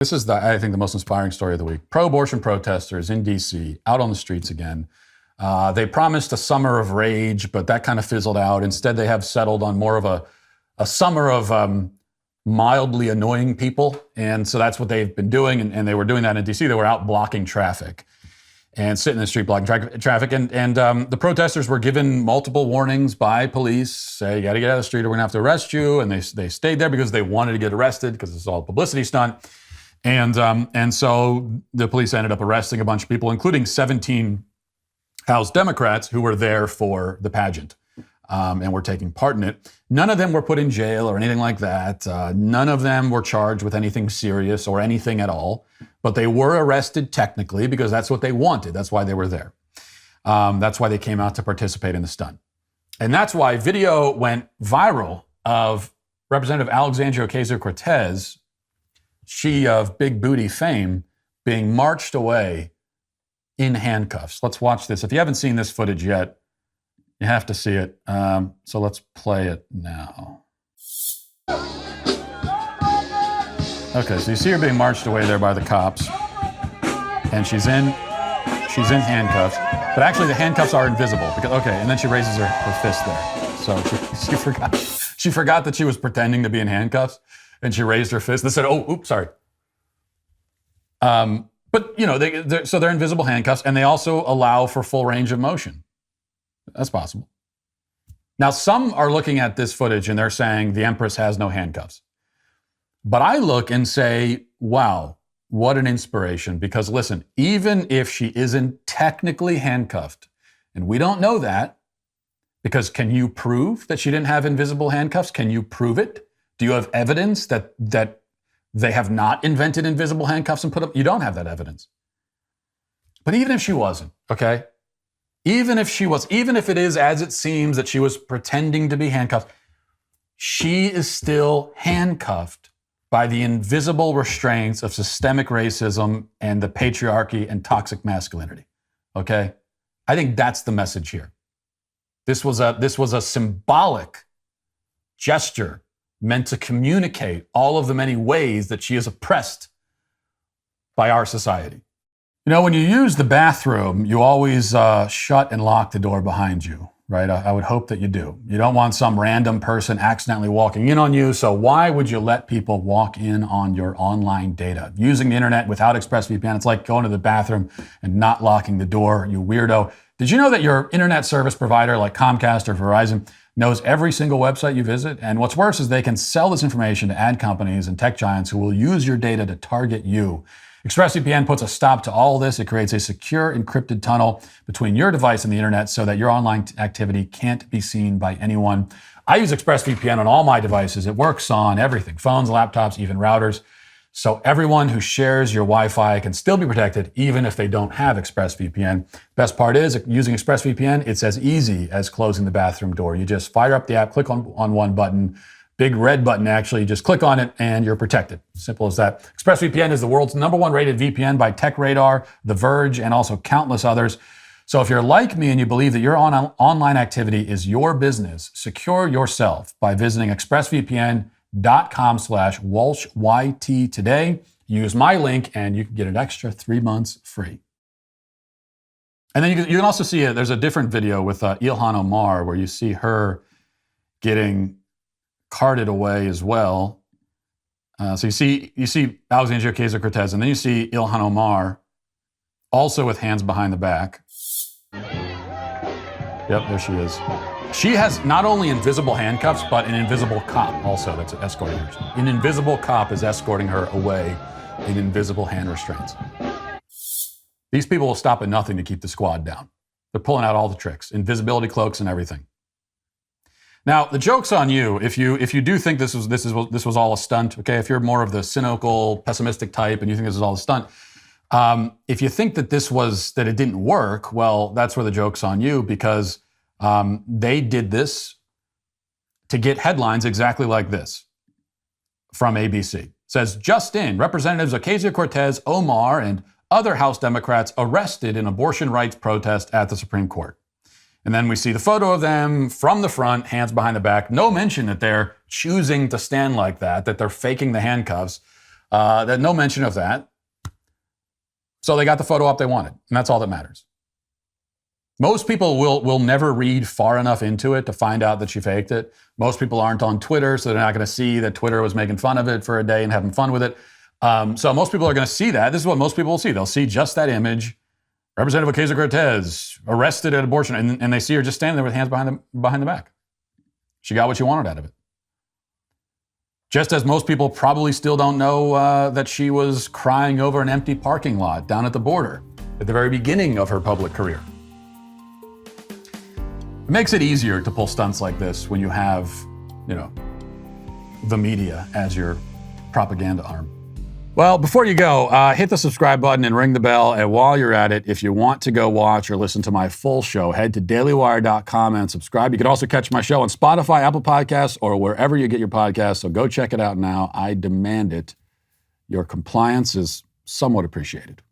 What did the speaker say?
This is, I think, the most inspiring story of the week. Pro-abortion protesters in D.C. out on the streets again. They promised a summer of rage, but that kind of fizzled out. Instead, they have settled on more of a summer of mildly annoying people. And so that's what they've been doing. And they were doing that in D.C. They were out blocking traffic and sitting in the street blocking traffic. And the protesters were given multiple warnings by police, say, you got to get out of the street or we're going to have to arrest you. And they stayed there because they wanted to get arrested because it's all a publicity stunt. And so the police ended up arresting a bunch of people, including 17 House Democrats who were there for the pageant and were taking part in it. None of them were put in jail or anything like that. None of them were charged with anything serious or anything at all. But they were arrested technically because that's what they wanted. That's why they were there. That's why they came out to participate in the stunt. And that's why video went viral of Representative Alexandria Ocasio-Cortez, she of big booty fame, being marched away in handcuffs. Let's watch this. If you haven't seen this footage yet, you have to see it. So let's play it now. Okay, so you see her being marched away there by the cops, and she's in handcuffs. But actually, the handcuffs are invisible. Because, okay, and then she raises her fist there. So she forgot that she was pretending to be in handcuffs. And she raised her fist. They said, "Oh, oops, sorry." But you know, they're invisible handcuffs, and they also allow for full range of motion. That's possible. Now, some are looking at this footage and they're saying the Empress has no handcuffs. But I look and say, "Wow, what an inspiration!" Because listen, even if she isn't technically handcuffed, and we don't know that, because can you prove that she didn't have invisible handcuffs? Can you prove it? Do you have evidence that they have not invented invisible handcuffs and put them? You don't have that evidence. But even if she wasn't, okay? Even if it is as it seems that she was pretending to be handcuffed, she is still handcuffed by the invisible restraints of systemic racism and the patriarchy and toxic masculinity, okay? I think that's the message here. This was a symbolic gesture meant to communicate all of the many ways that she is oppressed by our society. You know, when you use the bathroom, you always shut and lock the door behind you, right? I would hope that you do. You don't want some random person accidentally walking in on you, so why would you let people walk in on your online data? Using the internet without ExpressVPN, it's like going to the bathroom and not locking the door, you weirdo. Did you know that your internet service provider like Comcast or Verizon knows every single website you visit? And what's worse is they can sell this information to ad companies and tech giants who will use your data to target you. ExpressVPN puts a stop to all this. It creates a secure encrypted tunnel between your device and the internet so that your online activity can't be seen by anyone. I use ExpressVPN on all my devices. It works on everything, phones, laptops, even routers. So everyone who shares your Wi-Fi can still be protected even if they don't have ExpressVPN. Best part is, using ExpressVPN, it's as easy as closing the bathroom door. You just fire up the app, click on one button, big red button actually, just click on it and you're protected. Simple as that. ExpressVPN is the world's #1 rated VPN by TechRadar, The Verge, and also countless others. So if you're like me and you believe that your online activity is your business, secure yourself by visiting expressvpn.com/WalshYT today. Use my link and you can get an extra 3 months free. And then you can also see there's a different video with Ilhan Omar where you see her getting carted away as well. So you see Alexandria Ocasio-Cortez, and then you see Ilhan Omar also with hands behind the back. Yep, there she is. She has not only invisible handcuffs, but an invisible cop also that's escorting her. An invisible cop is escorting her away in invisible hand restraints. These people will stop at nothing to keep the squad down. They're pulling out all the tricks, invisibility cloaks and everything. Now, the joke's on you if you do think this was all a stunt, okay? If you're more of the cynical, pessimistic type and you think this is all a stunt, if you think that it didn't work, well, that's where the joke's on you, because they did this to get headlines exactly like this from ABC. It says, just in, Representatives Ocasio-Cortez, Omar, and other House Democrats arrested in abortion rights protest at the Supreme Court. And then we see the photo of them from the front, hands behind the back. No mention that they're choosing to stand like that they're faking the handcuffs. No mention of that. So they got the photo op they wanted, and that's all that matters. Most people will never read far enough into it to find out that she faked it. Most people aren't on Twitter, so they're not going to see that Twitter was making fun of it for a day and having fun with it. So most people are going to see that. This is what most people will see. They'll see just that image. Representative Ocasio-Cortez arrested at abortion, and they see her just standing there with hands behind the back. She got what she wanted out of it. Just as most people probably still don't know that she was crying over an empty parking lot down at the border at the very beginning of her public career. It makes it easier to pull stunts like this when you have, the media as your propaganda arm. Well, before you go, hit the subscribe button and ring the bell. And while you're at it, if you want to go watch or listen to my full show, head to dailywire.com and subscribe. You can also catch my show on Spotify, Apple Podcasts, or wherever you get your podcasts. So go check it out now. I demand it. Your compliance is somewhat appreciated.